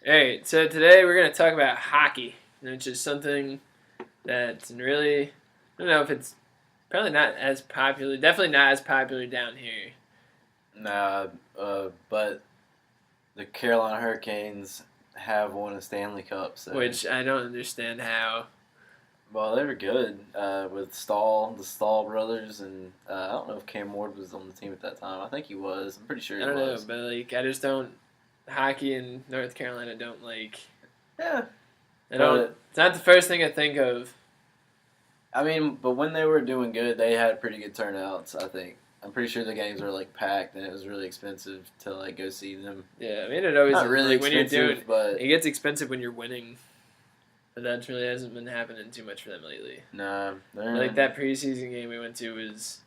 Alright, so today we're going to talk about hockey, which is something that's really, I don't know if it's probably not as popular, definitely not as popular down here. Nah, but the Carolina Hurricanes have won a Stanley Cup. So. Which I don't understand how. Well, they were good with the Stahl brothers, and I don't know if Cam Ward was on the team at that time. I think he was. I'm pretty sure he I don't was. know, but I just don't, hockey in North Carolina don't Yeah. It's not the first thing I think of. I mean, but when they were doing good, they had pretty good turnouts, I think. I'm pretty sure the games were packed, and it was really expensive to go see them. Yeah, I mean it always not really when you're expensive, but it gets expensive when you're winning. But that really hasn't been happening too much for them lately. nah, That preseason game we went to was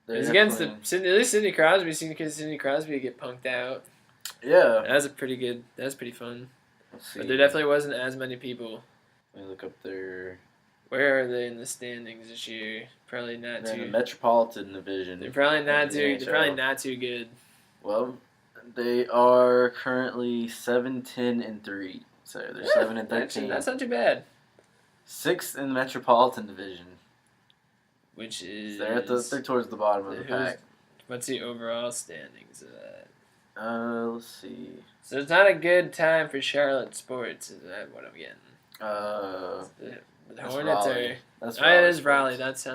against at least Sidney Crosby. Sidney Crosby get punked out. Yeah, that was pretty fun. Let's see. But there definitely wasn't as many people. Let me look up their. Where are they in the standings this year? Probably not They're too. in the Metropolitan Division. They're probably not too. They're probably not too good. Well, they are currently 7-10-3. So they're 7-13. That's not too bad. 6th in the Metropolitan Division. Which is they're towards the bottom of the pack. What's the overall standings of that? Let's see. So it's not a good time for Charlotte sports. Is that what I'm getting? The Hornets Raleigh. are. That's Raleigh. It is Raleigh. That's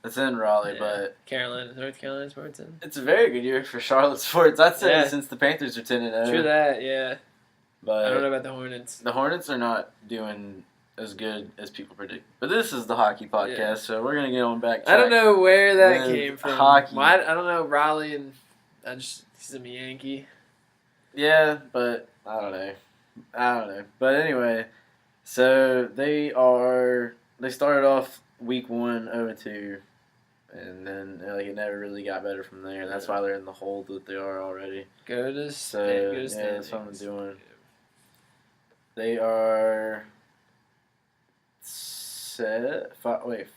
It's in Raleigh, yeah. but North Carolina sports in. It's a very good year for Charlotte sports. I'd say since the Panthers are 10-0. True that, yeah. But I don't know about the Hornets. The Hornets are not doing as good as people predict. But this is the hockey podcast, so we're gonna get on back. I don't know where that came from. Hockey. I don't know Raleigh and he's a Yankee. Yeah, but I don't know. But anyway, so they started off week 1 0-2, and then it never really got better from there. That's why they're in the hole that they are already. Go to that's what I'm doing. They are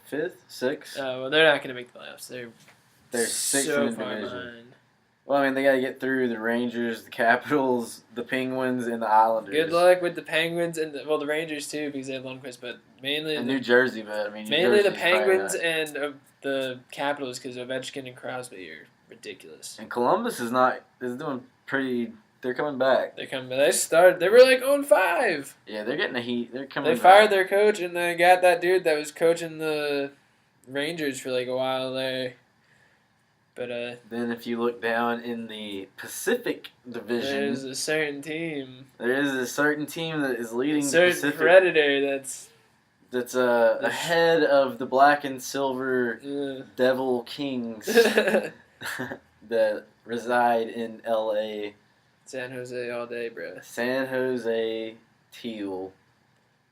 fifth, sixth. Oh well, they're not going to make the playoffs. They're sixth so in the far division. behind. Well, I mean, they got to get through the Rangers, the Capitals, the Penguins, and the Islanders. Good luck with the Penguins and the Rangers too, because they have Lundqvist, but mainly New Jersey. But I mean, mainly the Penguins and the Capitals, because Ovechkin and Crosby are ridiculous. And Columbus is doing pretty. They're coming back. They're coming. They were 0-5. Yeah, they're getting the heat. They're coming. They fired their coach, and they got that dude that was coaching the Rangers for a while there. But then if you look down in the Pacific Division, there's a certain team. There is a certain team that is leading the Pacific. Predator that's ahead of the Black and Silver Devil Kings that reside in L.A. San Jose all day, bro. San Jose Teal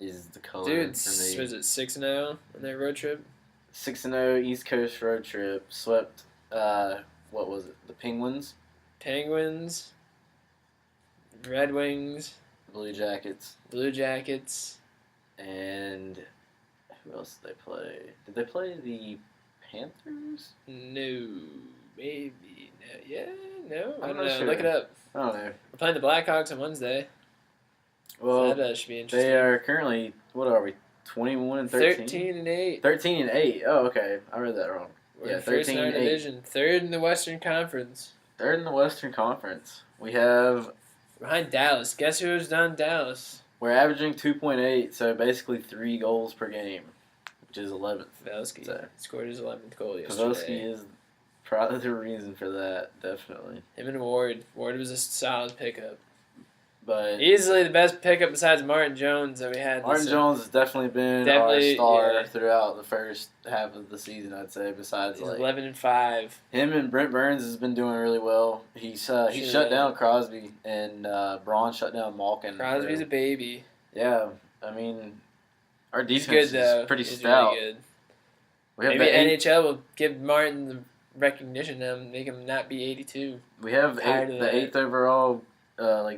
is the color. Dude, was it 6-0 on their road trip? 6-0 East Coast road trip. Swept, what was it? The Penguins? Penguins. Red Wings. Blue Jackets. And who else did they play? Did they play the Panthers? No. Maybe. No. Yeah? No? I don't know. Sure. Look it up. I don't know. We're playing the Blackhawks on Wednesday. Well, so that should be interesting. They are currently, what are we, 21-13? 13-8. 13-8. Oh, okay. I read that wrong. We're first in our division. Third in the Western Conference. Third in the Western Conference. We have... Behind Dallas. Guess who's done Dallas? We're averaging 2.8, so basically 3 goals per game, which is 11th. Pavelski scored his 11th goal yesterday. Pavelski is probably the reason for that, definitely. Him and Ward. Ward was a solid pickup. But easily the best pickup besides Martin Jones that we had. Martin Jones has definitely been our star throughout the first half of the season, I'd say, besides He's 11-5. Him and Brent Burns has been doing really well. He shut down Crosby, and Braun shut down Malkin. Crosby's a baby. Yeah, I mean, our defense is pretty stout. Really good. Maybe NHL will give Martin the recognition and make him not be 82. We have the 8th overall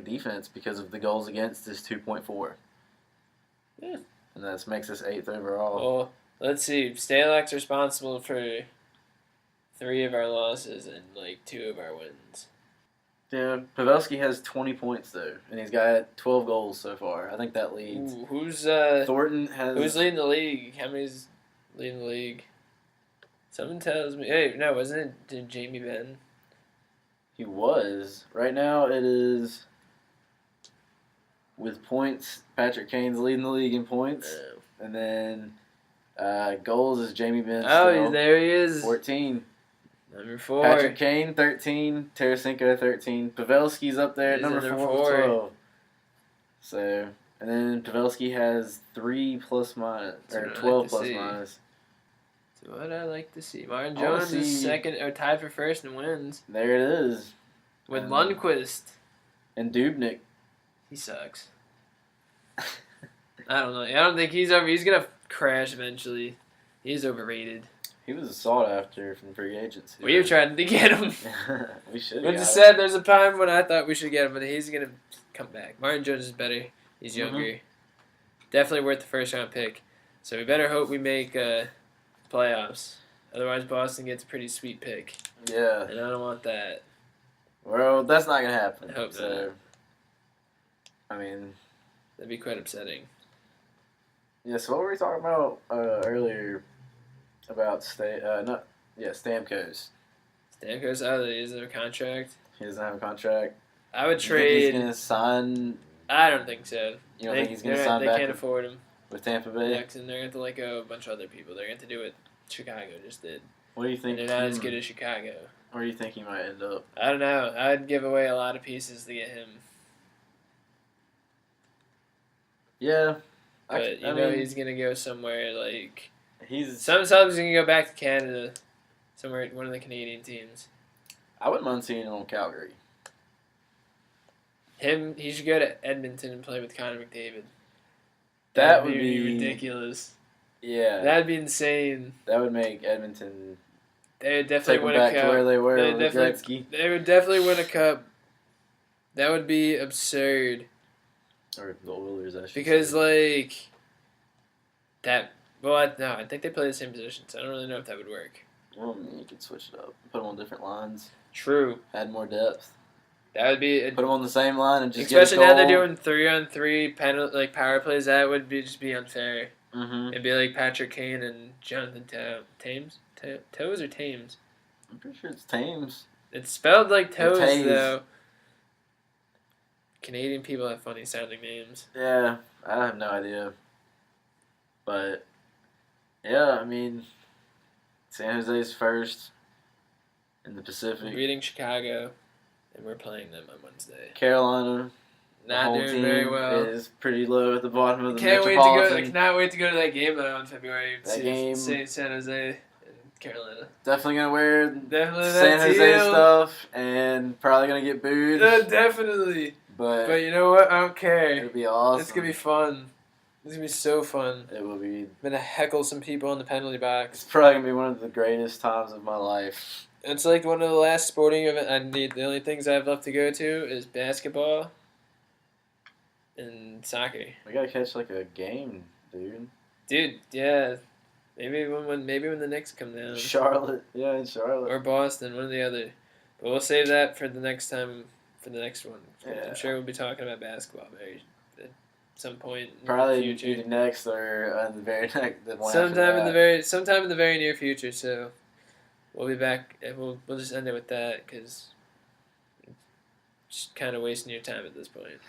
defense because of the goals against is 2.4. Yeah. And that makes us 8th overall. Well, let's see. Stalack's responsible for 3 of our losses and 2 of our wins. Yeah, Pavelski has 20 points though, and he's got 12 goals so far. I think that leads. Ooh, who's Thornton has. who's leading the league? How many's leading the league? Someone tells me. Hey, no, wasn't it Jamie Benn? He was. Right now it is. With points, Patrick Kane's leading the league in points, and then goals is Jamie Benn. Oh, there he is. 14. Number 4. Patrick Kane, 13. Tarasenko, 13. Pavelski's up there at He's number at 4 number with 4. 12. So, and then Pavelski has 3 plus minus, or That's what I 12 like to plus see. minus. That's what I like to see. Martin I wanna Jones is see- second, or tied for first in wins. There it is. With Um, Lundqvist. And Dubnik. He sucks. I don't know. I don't think he's over. He's going to crash eventually. He's overrated. He was sought after from free agency. We've tried to get him. We should But have. just said there's a time when I thought we should get him, but he's going to come back. Martin Jones is better. He's Mm-hmm. younger. Definitely worth the first round pick. So we better hope we make playoffs. Otherwise, Boston gets a pretty sweet pick. Yeah. And I don't want that. Well, that's not gonna happen. I hope so. I mean, That'd be quite upsetting. yeah. So what were we talking about earlier about Stamkos? Stamkos, oh, is there a contract? He doesn't have a contract. I would Do you think he's trade. gonna sign? I don't think so. You don't think he's gonna they're- sign They back can't with, afford him. with Tampa Bay? Next, and they're going to let go a bunch of other people. They're going to do what Chicago just did. What do you And think? they're not as good as Chicago. Where do you think he might end up? I don't know. I'd give away a lot of pieces to get him. Yeah. But you know he's going to go somewhere like... he's. Sometimes he's going to go back to Canada. Somewhere, one of the Canadian teams. I wouldn't mind seeing him on Calgary. He should go to Edmonton and play with Connor McDavid. That That'd would be ridiculous. Yeah. That'd be insane. That would make Edmonton They would take definitely them win back a cup. to where they were They with definitely- Gretzky. They would definitely win a cup. That would be absurd. Or the Oilers, I should Because, say. like, that. Well, no, I think they play the same position, so I don't really know if that would work. Well, I mean, you could switch it up. Put them on different lines. True. Add more depth. That would be. Put them on the same line and just Especially get a now they're goal. doing 3-on-3 penalty, like power plays. That would just be unfair. Mm-hmm. It'd be like Patrick Kane and Jonathan Tames. Toes or Tames? I'm pretty sure it's Thames. It's spelled like Toes Taves. though. Canadian people have funny sounding names. Yeah, I have no idea. But, yeah, I mean, San Jose's first in the Pacific. Beating Chicago, and we're playing them on Wednesday. Carolina, the Not whole doing team very well. is pretty low at the bottom of the Can't wait to go. I Metropolitan. cannot wait to go to that game though in February. That game- San Jose and Carolina. Definitely gonna wear Definitely San that Jose teal. stuff and probably gonna get booed. Definitely. But But you know what? I don't care. it'll be awesome. It's gonna be fun. It's gonna be so fun. It will be. I'm gonna heckle some people in the penalty It's box. probably gonna be one of the greatest times of my life. It's like one of the last sporting events. The only things I have left to go to is basketball and soccer. We gotta catch like a game, dude. Dude, yeah. Maybe when the Knicks come down. Charlotte, yeah, in Charlotte. Or Boston, one or the other. But we'll save that for the next time, for the next one. Yeah. I'm sure we'll be talking about basketball at some point in Probably the future. either next or the very next. The one after Sometime that. in the very near future. So we'll be back. And we'll just end it with that because just kind of wasting your time at this point.